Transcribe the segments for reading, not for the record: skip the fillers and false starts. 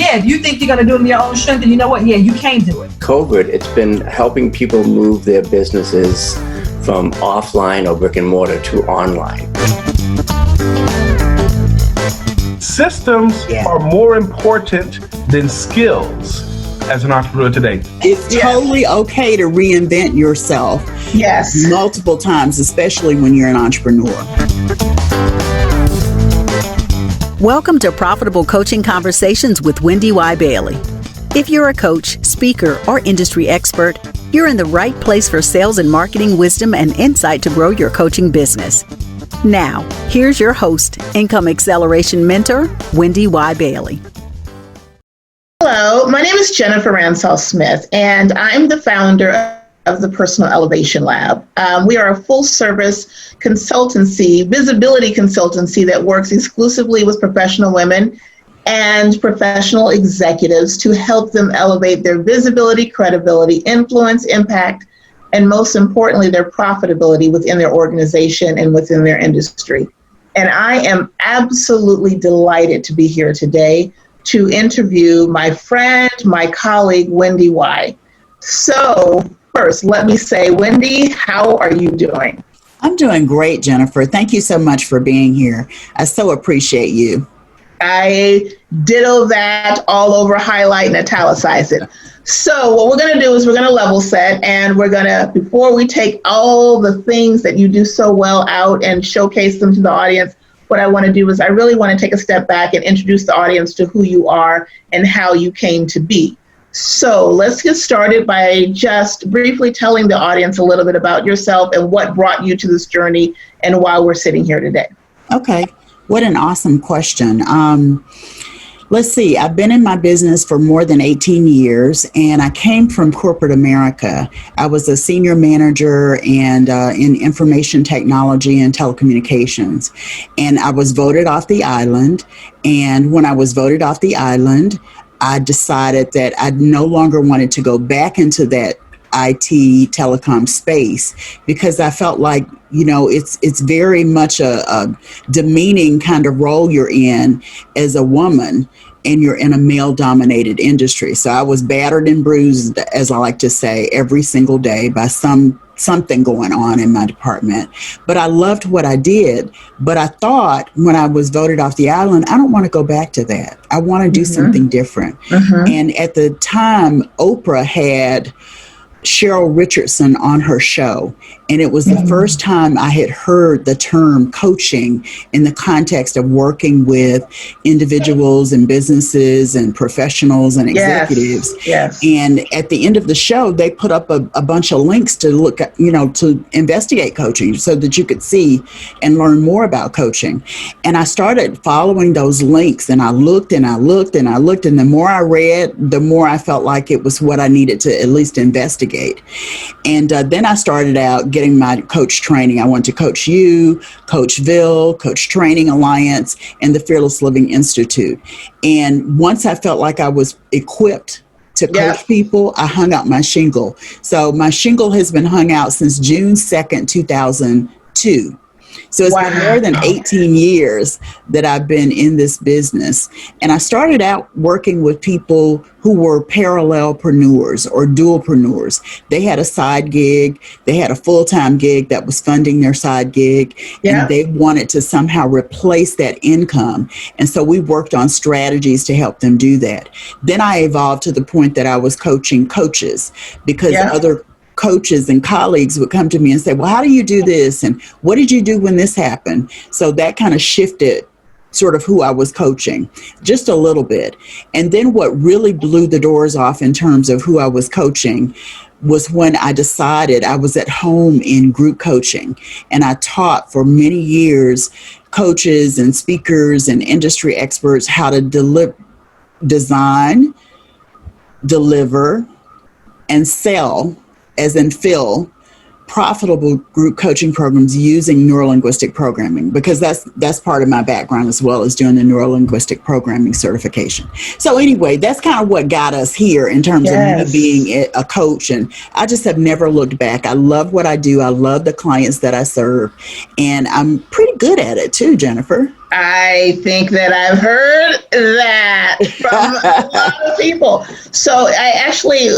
yeah, if you think you're going to do it in your own strength, then you know what? Yeah, you can do it. COVID, it's been helping people move their businesses from offline or brick and mortar to online. Systems are more important than skills as an entrepreneur today. It's totally okay to reinvent yourself multiple times, especially when you're an entrepreneur. Welcome to Profitable Coaching Conversations with WendyY Bailey. If you're a coach, speaker, or industry expert, you're in the right place for sales and marketing wisdom and insight to grow your coaching business. Now, here's your host, Income Acceleration Mentor, WendyY Bailey. Hello, my name is Jennifer Ransaw-Smith, and I'm the founder of the Personal Elevation Lab. We are a full-service consultancy, visibility consultancy that works exclusively with professional women and professional executives to help them elevate their visibility, credibility, influence, impact, and most importantly, their profitability within their organization and within their industry. And I am absolutely delighted to be here today to interview my friend, my colleague, WendyY. So first, let me say, Wendy, how are you doing? I'm doing great, Jennifer. Thank you so much for being here. I so appreciate you. I ditto that all over, highlight and italicize it. So what we're going to do is we're going to level set, and we're going to, before we take all the things that you do so well out and showcase them to the audience, what I want to do is I really want to take a step back and introduce the audience to who you are and how you came to be. So let's get started by just briefly telling the audience a little bit about yourself and what brought you to this journey and why we're sitting here today. Okay. What an awesome question. Let's see, I've been in my business for more than 18 years, and I came from corporate America. I was a senior manager and in information technology and telecommunications, and I was voted off the island. And when I was voted off the island, I decided that I no longer wanted to go back into that IT telecom space, because I felt like, you know, it's very much a demeaning kind of role you're in as a woman, and you're in a male-dominated industry. So I was battered and bruised, as I like to say, every single day by something going on in my department. But I loved what I did. But I thought when I was voted off the island, I don't want to go back to that. I want to do something different. And at the time, Oprah had Cheryl Richardson on her show. And it was the first time I had heard the term coaching in the context of working with individuals and businesses and professionals and executives. And at the end of the show, they put up a bunch of links to look at, you know, to investigate coaching so that you could see and learn more about coaching. And I started following those links, and I looked and I looked and I looked. And the more I read, the more I felt like it was what I needed to at least investigate. And then I started out getting my coach training. I went to Coach U, Coachville, Coach Training Alliance, and the Fearless Living Institute. And once I felt like I was equipped to coach people, I hung out my shingle. So my shingle has been hung out since June 2nd, 2002. So it's been more than 18 years that I've been in this business. And I started out working with people who were parallelpreneurs or dualpreneurs. They had a side gig, they had a full-time gig that was funding their side gig, and they wanted to somehow replace that income. And so we worked on strategies to help them do that. Then I evolved to the point that I was coaching coaches, because other coaches and colleagues would come to me and say, well, how do you do this? And what did you do when this happened? So that kind of shifted sort of who I was coaching just a little bit. And then what really blew the doors off in terms of who I was coaching was when I decided I was at home in group coaching, and I taught for many years coaches and speakers and industry experts how to design, deliver, and sell, as in fill, profitable group coaching programs using neurolinguistic programming, because that's part of my background, as well as doing the neurolinguistic programming certification. So anyway, that's kind of what got us here in terms of me being a coach. And I just have never looked back. I love what I do. I love the clients that I serve, and I'm pretty good at it too, Jennifer. I think that I've heard that from a lot of people. So I actually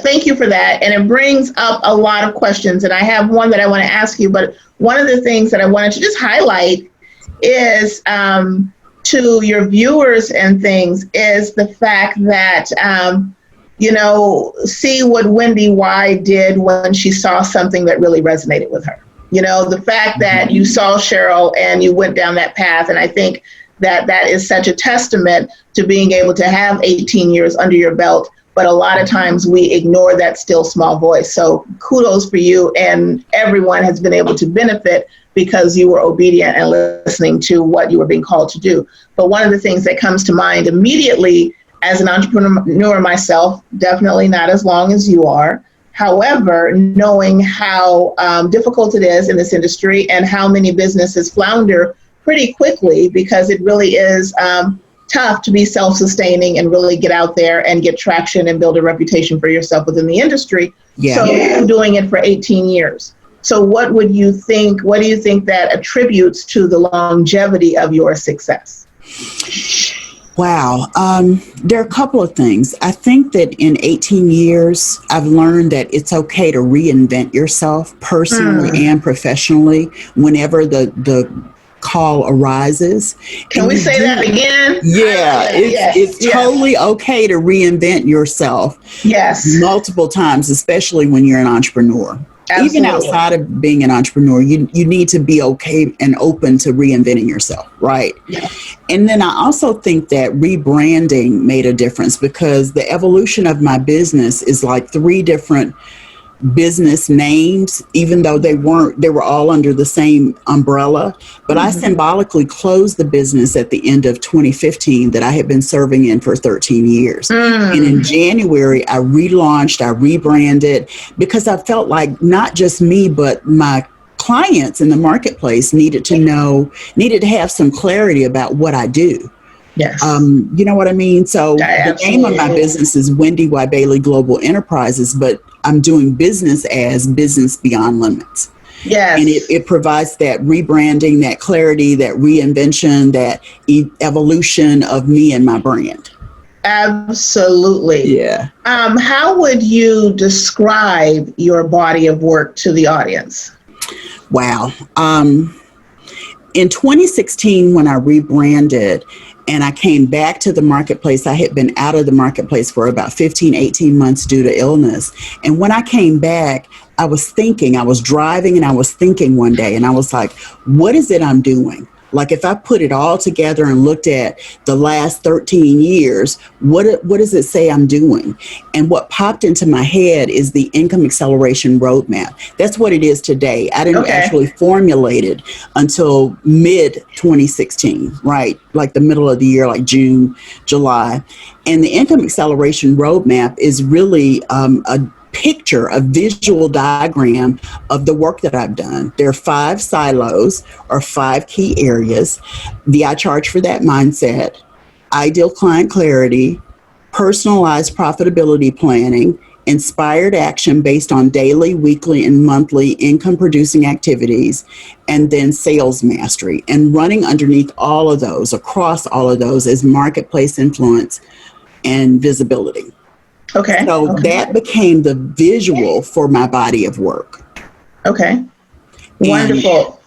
thank you for that. And it brings up a lot of questions. And I have one that I want to ask you. But one of the things that I wanted to just highlight is to your viewers and things is the fact that, see what WendyY did when she saw something that really resonated with her. The fact that you saw Cheryl and you went down that path. And I think that that is such a testament to being able to have 18 years under your belt. But a lot of times we ignore that still small voice. So kudos for you. And everyone has been able to benefit because you were obedient and listening to what you were being called to do. But one of the things that comes to mind immediately as an entrepreneur myself, definitely not as long as you are. However, knowing how difficult it is in this industry and how many businesses flounder pretty quickly because it really is tough to be self-sustaining and really get out there and get traction and build a reputation for yourself within the industry. Yeah. So you're doing it for 18 years. So what do you think that attributes to the longevity of your success? Wow. There are a couple of things. I think that in 18 years, I've learned that it's okay to reinvent yourself personally and professionally whenever the call arises. Can we say that again? Yeah, it's totally okay to reinvent yourself. Yes. Multiple times, especially when you're an entrepreneur. Absolutely. Even outside of being an entrepreneur, you need to be okay and open to reinventing yourself, right? Yeah. And then I also think that rebranding made a difference because the evolution of my business is like 3 different business names, even though they were all under the same umbrella. But I symbolically closed the business at the end of 2015 that I had been serving in for 13 years. And in January, I relaunched, I rebranded because I felt like not just me, but my clients in the marketplace needed to have some clarity about what I do. Yes. You know what I mean? So the name of my business is WendyY Bailey Global Enterprises, but I'm doing business as Business Beyond Limits. Yes. And it provides that rebranding, that clarity, that reinvention, that evolution of me and my brand. Absolutely. Yeah. How would you describe your body of work to the audience? Wow. In 2016, when I rebranded and I came back to the marketplace, I had been out of the marketplace for about 15, 18 months due to illness. And when I came back, I was driving and I was thinking one day and I was like, what is it I'm doing? Like if I put it all together and looked at the last 13 years, what does it say I'm doing? And what popped into my head is the income acceleration roadmap. That's what it is today. I didn't actually formulate it until mid 2016, right? Like the middle of the year, like June, July. And the income acceleration roadmap is really a visual diagram of the work that I've done. There are 5 silos or 5 key areas. The I charge for that mindset, ideal client clarity, personalized profitability planning, inspired action based on daily, weekly, and monthly income producing activities, and then sales mastery. And running underneath all of those, across all of those, is marketplace influence and visibility. Okay. So that became the visual for my body of work. Okay. Wonderful.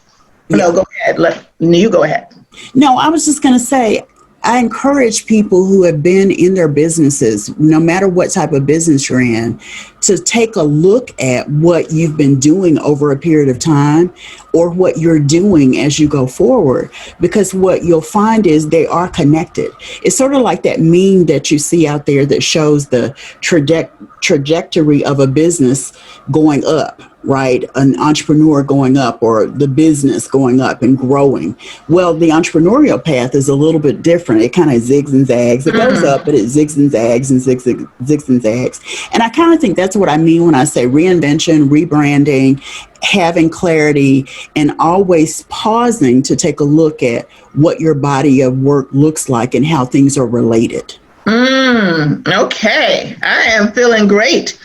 No, go ahead. You go ahead. No, I was just going to say, I encourage people who have been in their businesses, no matter what type of business you're in, to take a look at what you've been doing over a period of time or what you're doing as you go forward, because what you'll find is they are connected. It's sort of like that meme that you see out there that shows the trajectory of a business going up, right? An entrepreneur going up or the business going up and growing. Well, the entrepreneurial path is a little bit different. It kind of zigs and zags. It goes up, but it zigs and zags and zigs and zags. And I kind of think that's what I mean when I say reinvention, rebranding, having clarity, and always pausing to take a look at what your body of work looks like and how things are related. Okay, I am feeling great.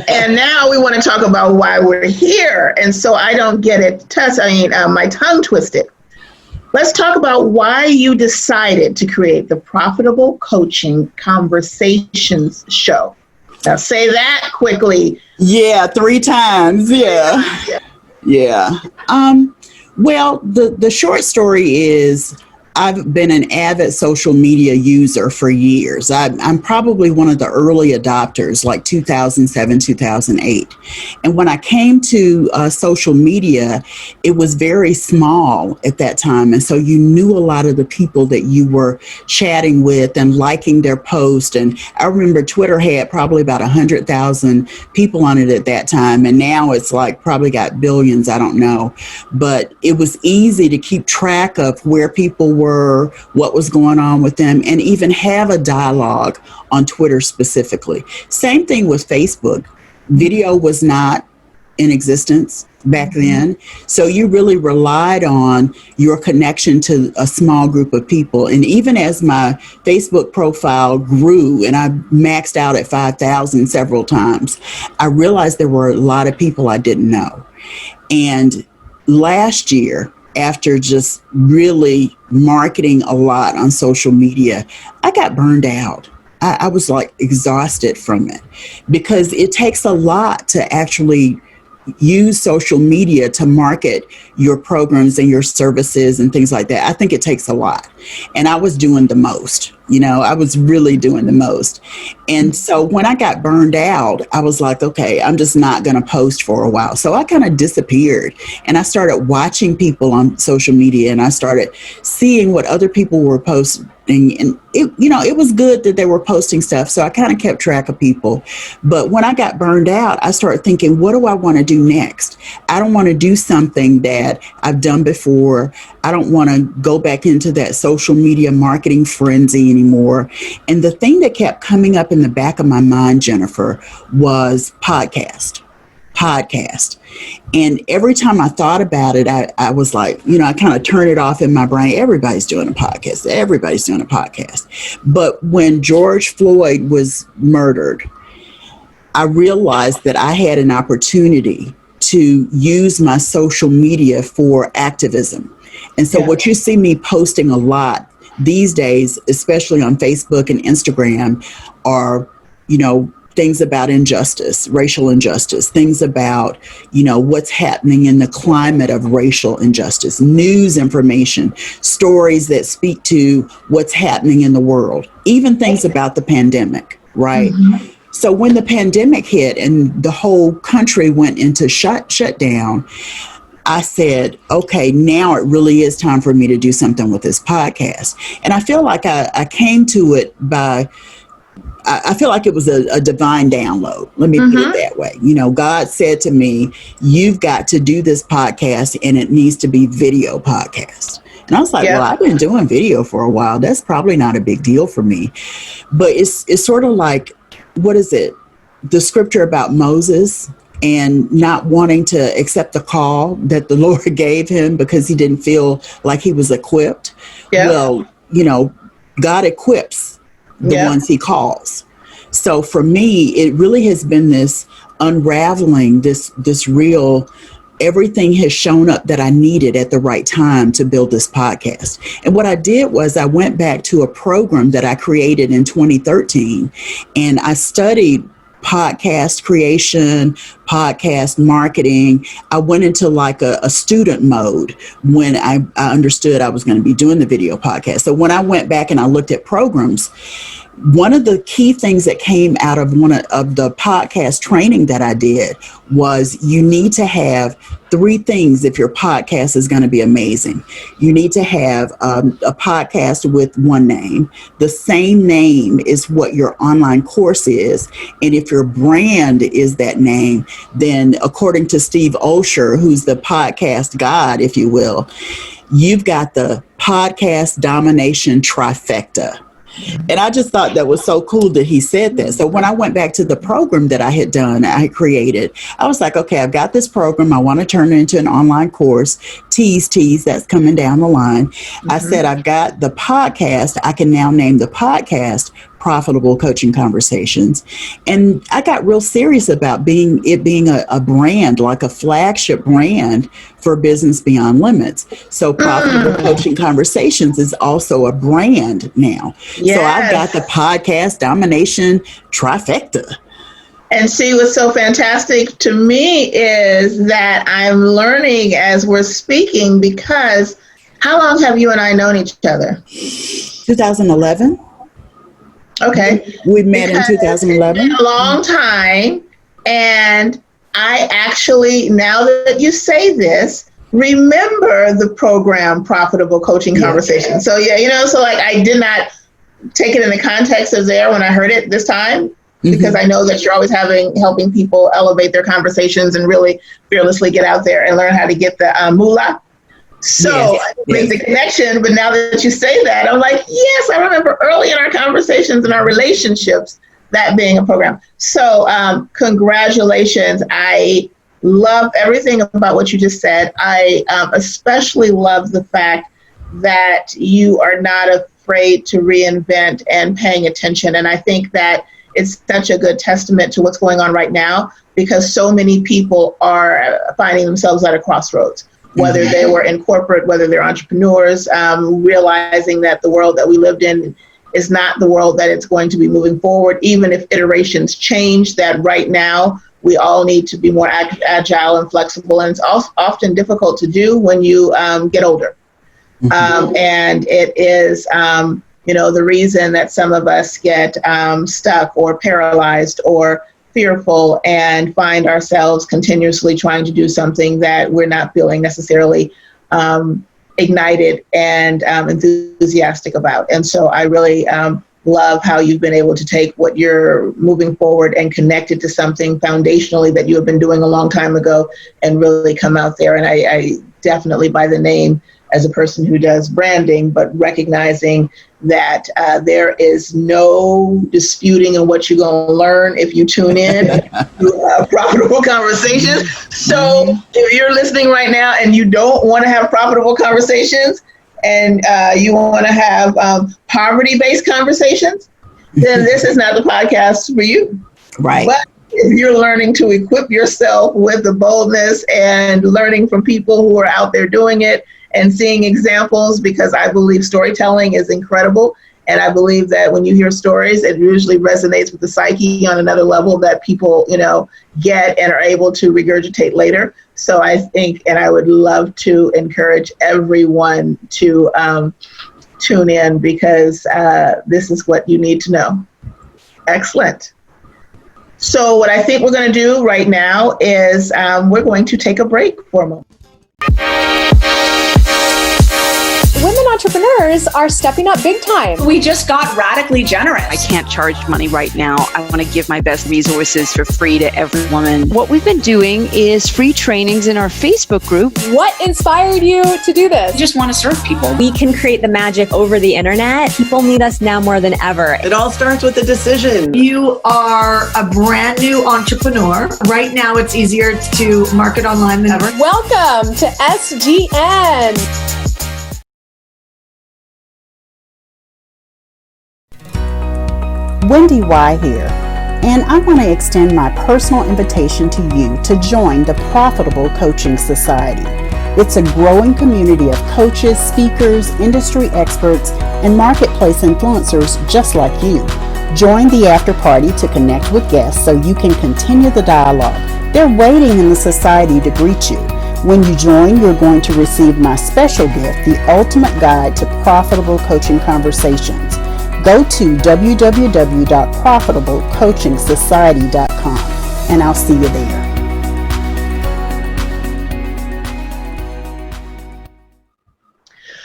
And now we want to talk about why we're here. And so I don't get it, my tongue twisted. Let's talk about why you decided to create the Profitable Coaching Conversations show. Now say that quickly. Yeah, 3 times. Yeah. Well, the short story is I've been an avid social media user for years. I'm probably one of the early adopters, like 2007, 2008. And when I came to social media, it was very small at that time. And so you knew a lot of the people that you were chatting with and liking their post. And I remember Twitter had probably about 100,000 people on it at that time. And now it's like probably got billions, I don't know. But it was easy to keep track of where people were, what was going on with them, and even have a dialogue on Twitter specifically. Same thing with Facebook. Video was not in existence back then. So you really relied on your connection to a small group of people. And even as my Facebook profile grew and I maxed out at 5,000 several times, I realized there were a lot of people I didn't know. And last year, after just really marketing a lot on social media, I got burned out. I was like exhausted from it because it takes a lot to actually use social media to market your programs and your services and things like that. I think it takes a lot. And I was doing the most, I was really doing the most. And so when I got burned out, I was like, okay, I'm just not going to post for a while. So I kind of disappeared and I started watching people on social media and I started seeing what other people were posting. And it was good that they were posting stuff. So I kind of kept track of people. But when I got burned out, I started thinking, what do I want to do next? I don't want to do something that I've done before. I don't want to go back into that social media marketing frenzy anymore. And the thing that kept coming up in the back of my mind, Jennifer, was podcast. And every time I thought about it, I was like, I kind of turn it off in my brain. Everybody's doing a podcast. But when George Floyd was murdered, I realized that I had an opportunity to use my social media for activism. And so what you see me posting a lot these days, especially on Facebook and Instagram, are, things about injustice, racial injustice, things about, what's happening in the climate of racial injustice, news information, stories that speak to what's happening in the world, even things about the pandemic, right? Mm-hmm. So when the pandemic hit and the whole country went into shutdown, I said, okay, now it really is time for me to do something with this podcast. And I feel like I came to it I feel like it was a divine download. Let me put it that way. God said to me, you've got to do this podcast and it needs to be video podcast. And I was like, well, I've been doing video for a while. That's probably not a big deal for me. But it's sort of like, what is it? The scripture about Moses and not wanting to accept the call that the Lord gave him because he didn't feel like he was equipped. Yeah. Well, God equips the ones he calls. So for me, it really has been this unraveling, this real, everything has shown up that I needed at the right time to build this podcast. And what I did was I went back to a program that I created in 2013 and I studied podcast creation, podcast marketing. I went into like a student mode when I understood I was going to be doing the video podcast. So when I went back and I looked at programs, one of the key things that came out of one of the podcast training that I did was you need to have 3 things if your podcast is going to be amazing. You need to have a podcast with one name. The same name is what your online course is. And if your brand is that name, then according to Steve Olsher, who's the podcast god, if you will, you've got the podcast domination trifecta. And I just thought that was so cool that he said that. So when I went back to the program that I had created, I was like, okay, I've got this program. I want to turn it into an online course. Tease, that's coming down the line. I said, I've got the podcast. I can now name the podcast Profitable Coaching Conversations. And I got real serious about being a brand, like a flagship brand for Business Beyond Limits. So Profitable Coaching Conversations is also a brand now. Yes. So I've got the podcast domination trifecta. And see, what's so fantastic to me is that I'm learning as we're speaking, because how long have you and I known each other? 2011. Okay. We met in 2011. It's been a long time. And I actually, now that you say this, remember the program Profitable Coaching Conversations. So so like I did not take it in the context of there when I heard it this time, because I know that you're always helping people elevate their conversations and really fearlessly get out there and learn how to get the moolah. So I make the connection, but now that you say that, I'm like, yes, I remember early in our conversations and our relationships, that being a program. So congratulations. I love everything about what you just said. I especially love the fact that you are not afraid to reinvent and paying attention. And I think that it's such a good testament to what's going on right now, because so many people are finding themselves at a crossroads. Whether they were in corporate, whether they're entrepreneurs, realizing that the world that we lived in is not the world that it's going to be moving forward, even if iterations change, that right now we all need to be more agile and flexible. And it's often difficult to do when you get older. And it is, the reason that some of us get stuck or paralyzed or fearful and find ourselves continuously trying to do something that we're not feeling necessarily ignited and enthusiastic about. And so I really love how you've been able to take what you're moving forward and connect it to something foundationally that you have been doing a long time ago and really come out there. And I definitely, by the name, as a person who does branding, but recognizing that there is no disputing in what you're going to learn if you tune in to Profitable Conversations. So if you're listening right now and you don't want to have profitable conversations and you want to have poverty-based conversations, then this is not the podcast for you. Right. But if you're learning to equip yourself with the boldness and learning from people who are out there doing it, and seeing examples, because I believe storytelling is incredible. And I believe that when you hear stories, it usually resonates with the psyche on another level that people, get and are able to regurgitate later. So I think, and I would love to encourage everyone to tune in, because this is what you need to know. Excellent. So what I think we're going to do right now is we're going to take a break for a moment. Women entrepreneurs are stepping up big time. We just got radically generous. I can't charge money right now. I want to give my best resources for free to every woman. What we've been doing is free trainings in our Facebook group. What inspired you to do this? We just want to serve people. We can create the magic over the internet. People need us now more than ever. It all starts with a decision. You are a brand new entrepreneur. Right now, it's easier to market online than ever. Welcome to SGN. WendyY here, and I want to extend my personal invitation to you to join the Profitable Coaching Society. It's a growing community of coaches, speakers, industry experts, and marketplace influencers just like you. Join the after party to connect with guests so you can continue the dialogue. They're waiting in the society to greet you. When you join, you're going to receive my special gift, the ultimate guide to profitable coaching conversations. Go to www.profitablecoachingsociety.com and I'll see you there.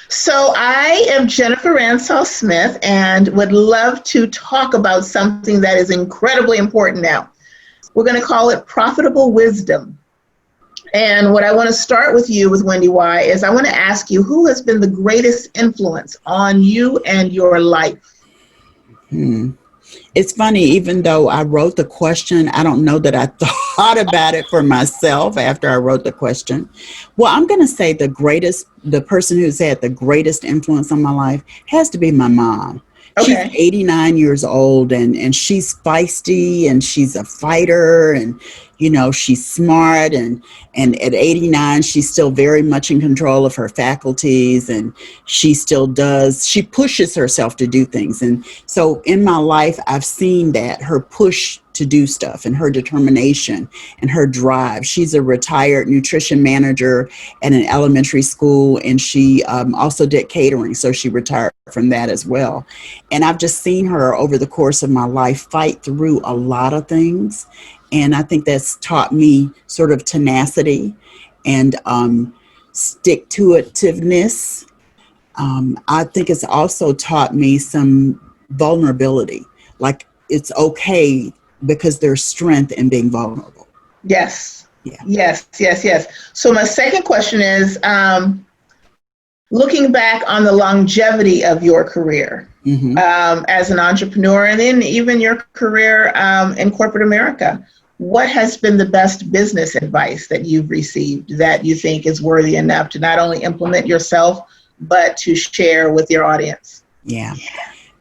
So I am Jennifer Ransaw-Smith and would love to talk about something that is incredibly important now. We're going to call it profitable wisdom. And what I want to start with you with WendyY is I want to ask you, who has been the greatest influence on you and your life? It's funny, even though I wrote the question, I don't know that I thought about it for myself after I wrote the question. Well, I'm going to say the person who's had the greatest influence on my life has to be my mom. Okay. She's 89 years old, and she's feisty, and she's a fighter, and she's smart, and at 89 she's still very much in control of her faculties, and she pushes herself to do things. And so in my life I've seen that, her push to do stuff, and her determination and her drive. She's a retired nutrition manager at an elementary school, and she also did catering, so she retired from that as well. And I've just seen her over the course of my life fight through a lot of things, and I think that's taught me sort of tenacity and stick-to-itiveness. I think it's also taught me some vulnerability, like it's okay because there's strength in being vulnerable. Yes. Yeah. Yes. So my second question is, looking back on the longevity of your career as an entrepreneur, and then even your career in corporate America, what has been the best business advice that you've received that you think is worthy enough to not only implement yourself, but to share with your audience? Yeah.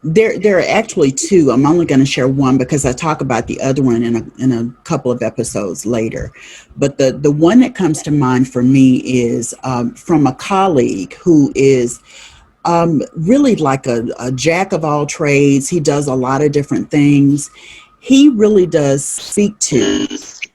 There are actually two. I'm only going to share one because I talk about the other one in a couple of episodes later. But the one that comes to mind for me is from a colleague who is really like a jack of all trades. He does a lot of different things. He really does speak to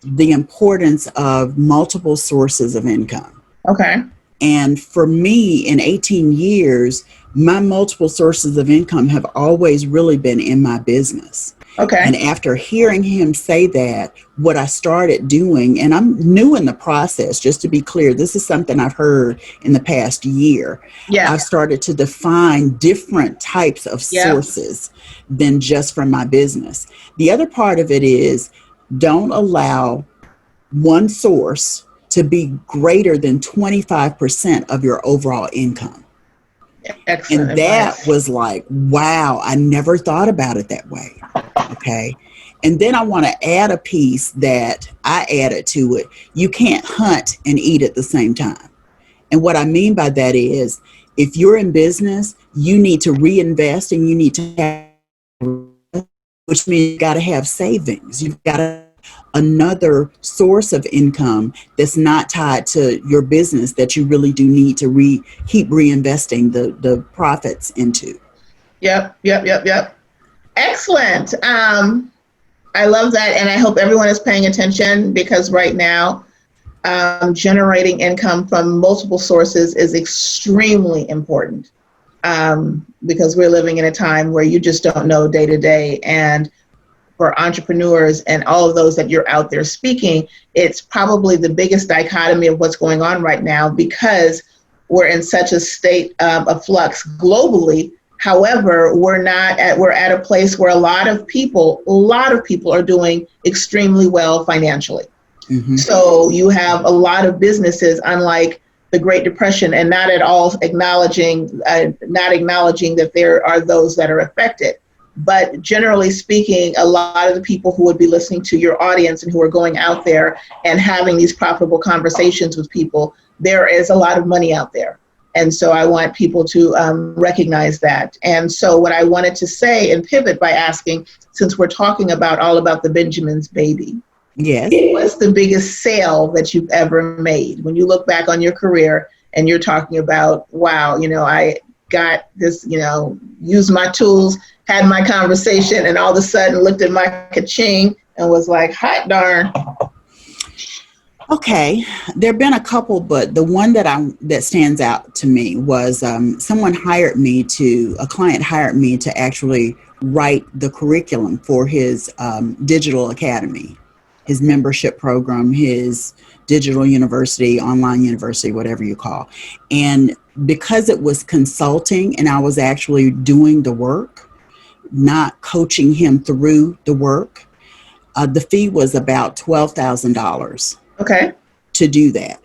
the importance of multiple sources of income. Okay. And for me, in 18 years, my multiple sources of income have always really been in my business. Okay. And after hearing him say that, what I started doing, and I'm new in the process, just to be clear, this is something I've heard in the past year. Yeah. I've started to define different types of sources than just from my business. The other part of it is, don't allow one source to be greater than 25% of your overall income. Excellent. And that advice. was like, wow, I never thought about it that way. Okay. And then I want to add a piece that I added to it. You can't hunt and eat at the same time. And what I mean by that is, if you're in business, you need to reinvest, and you need to have, which means you got to have savings. You've got to another source of income that's not tied to your business that you really do need to keep reinvesting the profits into. Yep. Excellent. I love that. And I hope everyone is paying attention, because right now, generating income from multiple sources is extremely important, because we're living in a time where you just don't know day to day. And for entrepreneurs and all of those that you're out there speaking, it's probably the biggest dichotomy of what's going on right now, because we're in such a state of flux globally. However, we're at a place where a lot of people are doing extremely well financially. Mm-hmm. So you have a lot of businesses, unlike the Great Depression, and not at all acknowledging that there are those that are affected. But generally speaking, a lot of the people who would be listening to your audience and who are going out there and having these profitable conversations with people, there is a lot of money out there. And so I want people to recognize that. And so what I wanted to say and pivot by asking, since we're talking all about the Benjamin's baby, yes, what's the biggest sale that you've ever made? When you look back on your career and you're talking about, wow, I got this, used my tools, had my conversation, and all of a sudden looked at my ka-ching and was like, hot darn. Okay, there have been a couple, but the one that stands out to me was a client hired me to actually write the curriculum for his digital academy, his membership program, his digital university, online university, whatever you call. And because it was consulting and I was actually doing the work, not coaching him through the work, the fee was about $12,000. Okay. To do that.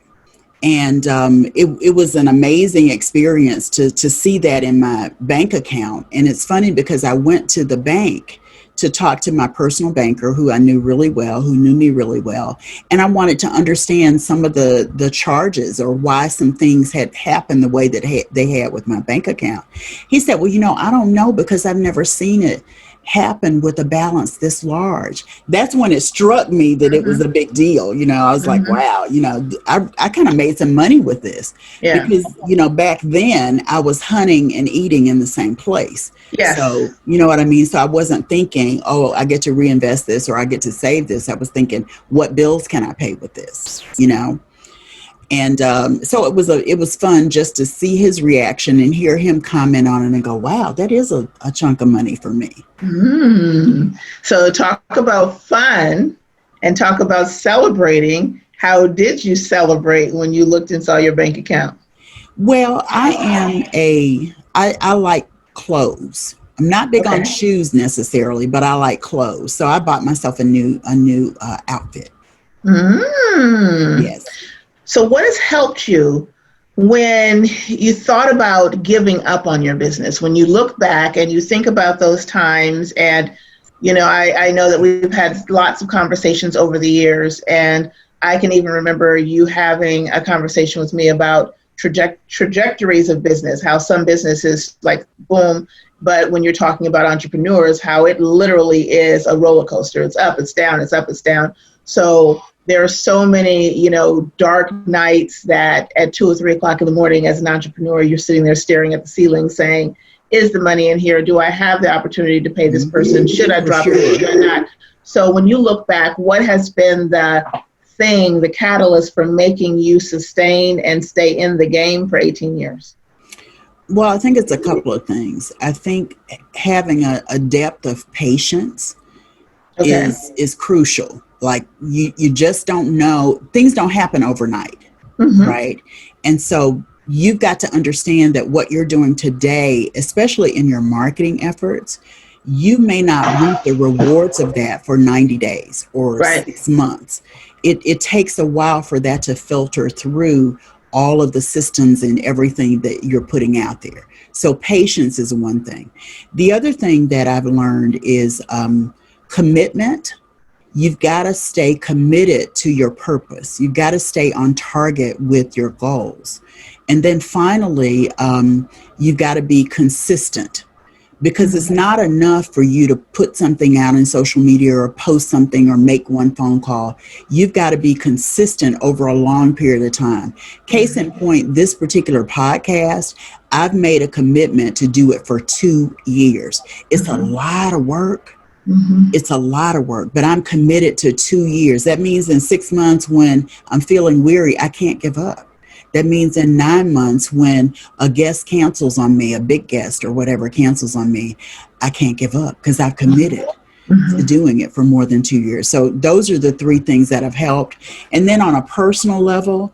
And it was an amazing experience to see that in my bank account. And it's funny because I went to the bank to talk to my personal banker, who I knew really well, who knew me really well. And I wanted to understand some of the charges or why some things had happened the way that they had with my bank account. He said, well, I don't know, because I've never seen it happen with a balance this large. That's when it struck me that it was a big deal. I was like, wow, I kind of made some money with this because, back then I was hunting and eating in the same place. Yes. So, you know what I mean? So I wasn't thinking, oh, I get to reinvest this or I get to save this. I was thinking, what bills can I pay with this? And so it was fun just to see his reaction and hear him comment on it and go, wow, that is a chunk of money for me. So talk about fun and talk about celebrating. How did you celebrate when you looked and saw your bank account? Well, I like clothes. I'm not big on shoes necessarily, but I like clothes. So I bought myself a new outfit. Yes. So what has helped you when you thought about giving up on your business? When you look back and you think about those times, and, I know that we've had lots of conversations over the years, and I can even remember you having a conversation with me about trajectories of business, how some businesses like boom, but when you're talking about entrepreneurs, how it literally is a roller coaster. It's up, it's down, it's up, it's down. So there are so many, dark nights that at 2 or 3 o'clock in the morning as an entrepreneur, you're sitting there staring at the ceiling saying, is the money in here? Do I have the opportunity to pay this person? Should I drop it? Should I not? So when you look back, what has been the catalyst for making you sustain and stay in the game for 18 years? Well, I think it's a couple of things. I think having a depth of patience is crucial. Like you just don't know, things don't happen overnight, right? And so you've got to understand that what you're doing today, especially in your marketing efforts, you may not reap the rewards of that for 90 days or 6 months. It takes a while for that to filter through all of the systems and everything that you're putting out there. So patience is one thing. The other thing that I've learned is commitment. You've got to stay committed to your purpose. You've got to stay on target with your goals. And then finally, you've got to be consistent, because it's not enough for you to put something out in social media or post something or make one phone call. You've got to be consistent over a long period of time. Case in point, this particular podcast, I've made a commitment to do it for 2 years. It's a lot of work. It's a lot of work, but I'm committed to 2 years. That means in 6 months when I'm feeling weary, I can't give up. That means in 9 months when a guest cancels on me, a big guest or whatever cancels on me, I can't give up because I've committed to doing it for more than 2 years. So those are the 3 things that have helped. And then on a personal level,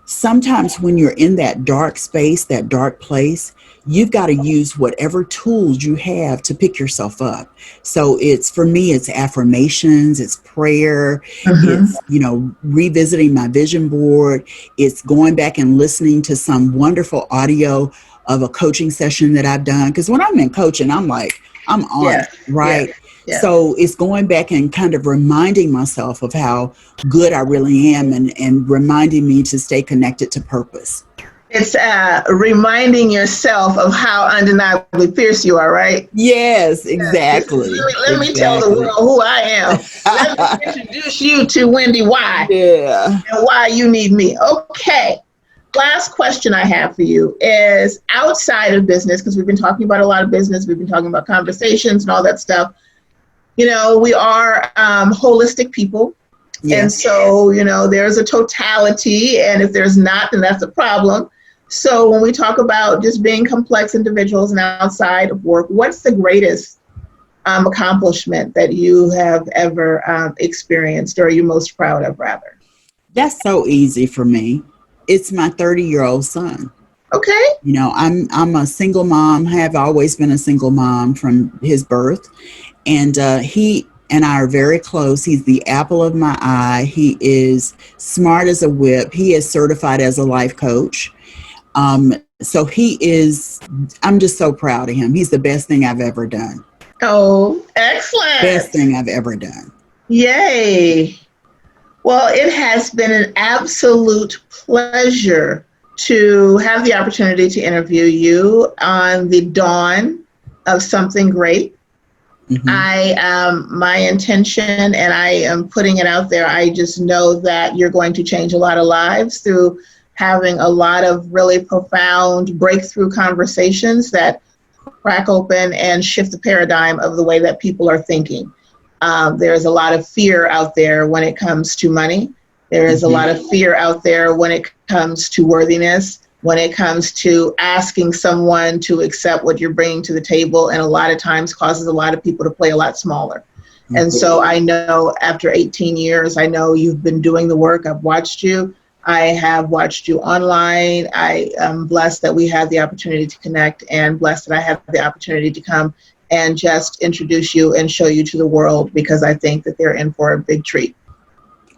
sometimes when you're in that dark space, that dark place, you've got to use whatever tools you have to pick yourself up. So for me, it's affirmations, it's prayer, it's, revisiting my vision board. It's going back and listening to some wonderful audio of a coaching session that I've done. Because when I'm in coaching, I'm like, I'm on it, right? Yeah. So it's going back and kind of reminding myself of how good I really am and reminding me to stay connected to purpose. It's reminding yourself of how undeniably fierce you are, right? Yes, exactly. Let me tell the world who I am. Let me introduce you to WendyY. Yeah. And why you need me. Okay. Last question I have for you is outside of business, because we've been talking about a lot of business. We've been talking about conversations and all that stuff. We are holistic people. Yes. And so, there's a totality. And if there's not, then that's a problem. So when we talk about just being complex individuals and outside of work, what's the greatest accomplishment that you have ever experienced or you're most proud of, rather? That's so easy for me. It's my 30-year-old son. Okay. I'm a single mom, have always been a single mom from his birth. And he and I are very close. He's the apple of my eye. He is smart as a whip. He is certified as a life coach. So I'm just so proud of him. He's the best thing I've ever done. Oh, excellent. Best thing I've ever done. Yay. Well, it has been an absolute pleasure to have the opportunity to interview you on the dawn of something great. My intention, and I am putting it out there, I just know that you're going to change a lot of lives through having a lot of really profound breakthrough conversations that crack open and shift the paradigm of the way that people are thinking. There's a lot of fear out there when it comes to money. There is a lot of fear out there when it comes to worthiness, when it comes to asking someone to accept what you're bringing to the table, and a lot of times causes a lot of people to play a lot smaller. And so I know after 18 years, I know you've been doing the work. I've watched you. I have watched you online. I am blessed that we had the opportunity to connect, and blessed that I have the opportunity to come and just introduce you and show you to the world, because I think that they're in for a big treat.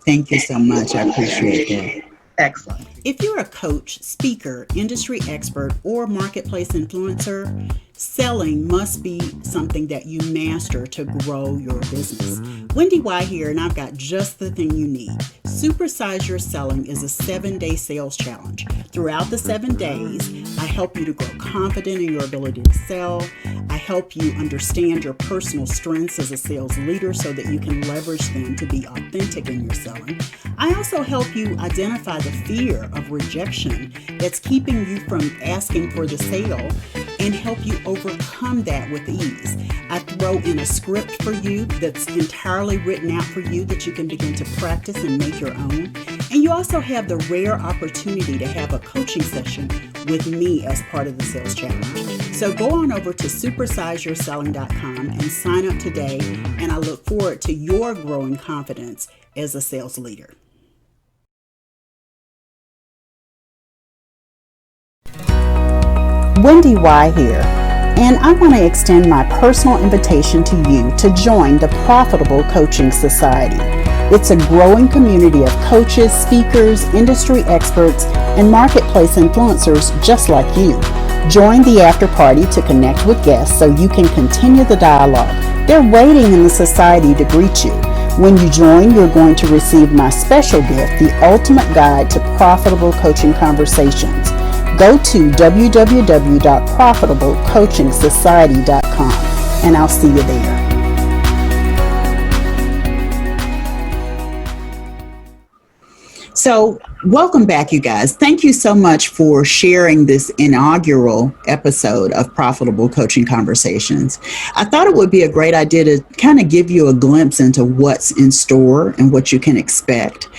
Thank you so much. I appreciate that. Excellent. If you're a coach, speaker, industry expert, or marketplace influencer, selling must be something that you master to grow your business. WendyY here, and I've got just the thing you need. Supersize Your Selling is a 7-day sales challenge. Throughout the 7 days, I help you to grow confident in your ability to sell. I help you understand your personal strengths as a sales leader so that you can leverage them to be authentic in your selling. I also help you identify the fear of rejection that's keeping you from asking for the sale and help you overcome that with ease. I throw in a script for you that's entirely written out for you that you can begin to practice and make your own. And you also have the rare opportunity to have a coaching session with me as part of the sales challenge. So go on over to supersizeyourselling.com and sign up today, and I look forward to your growing confidence as a sales leader. WendyY here, and I want to extend my personal invitation to you to join the Profitable Coaching Society. It's a growing community of coaches, speakers, industry experts, and marketplace influencers just like you. Join the after party to connect with guests so you can continue the dialogue. They're waiting in the society to greet you. When you join, you're going to receive my special gift, the ultimate guide to profitable coaching conversations. Go to www.profitablecoachingsociety.com, and I'll see you there. So, welcome back, you guys. Thank you so much for sharing this inaugural episode of Profitable Coaching Conversations. I thought it would be a great idea to kind of give you a glimpse into what's in store and what you can expect.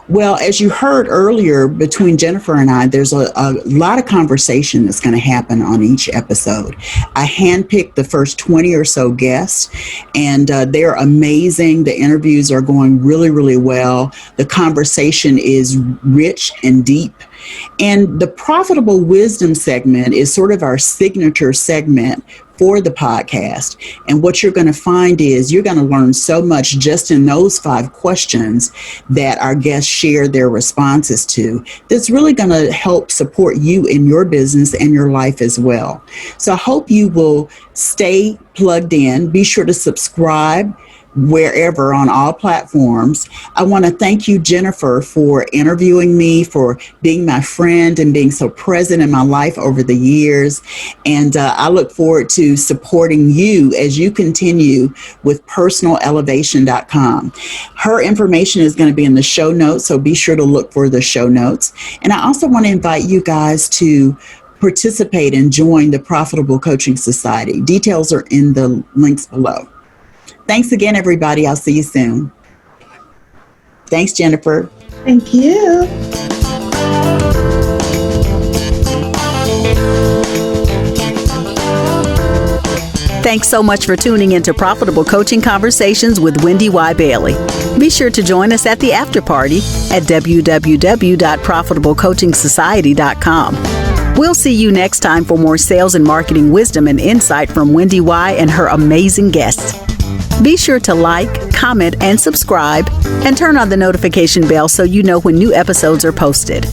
Well, as you heard earlier, between Jennifer and I, there's a lot of conversation that's going to happen on each episode. I handpicked the first 20 or so guests, and they're amazing. The interviews are going really, really well. The conversation is rich and deep. And the Profitable Wisdom segment is sort of our signature segment for the podcast. And what you're going to find is you're going to learn so much just in those 5 questions that our guests share their responses to, that's really going to help support you in your business and your life as well. So I hope you will stay plugged in. Be sure to subscribe wherever on all platforms. I want to thank you, Jennifer, for interviewing me, for being my friend and being so present in my life over the years. And I look forward to supporting you as you continue with personalelevation.com. Her information is going to be in the show notes, so be sure to look for the show notes. And I also want to invite you guys to participate and join the Profitable Coaching Society. Details are in the links below. Thanks again, everybody. I'll see you soon. Thanks, Jennifer. Thank you. Thanks so much for tuning into Profitable Coaching Conversations with WendyY Bailey. Be sure to join us at the after party at www.profitablecoachingsociety.com. We'll see you next time for more sales and marketing wisdom and insight from WendyY and her amazing guests. Be sure to like, comment, and subscribe, and turn on the notification bell so you know when new episodes are posted.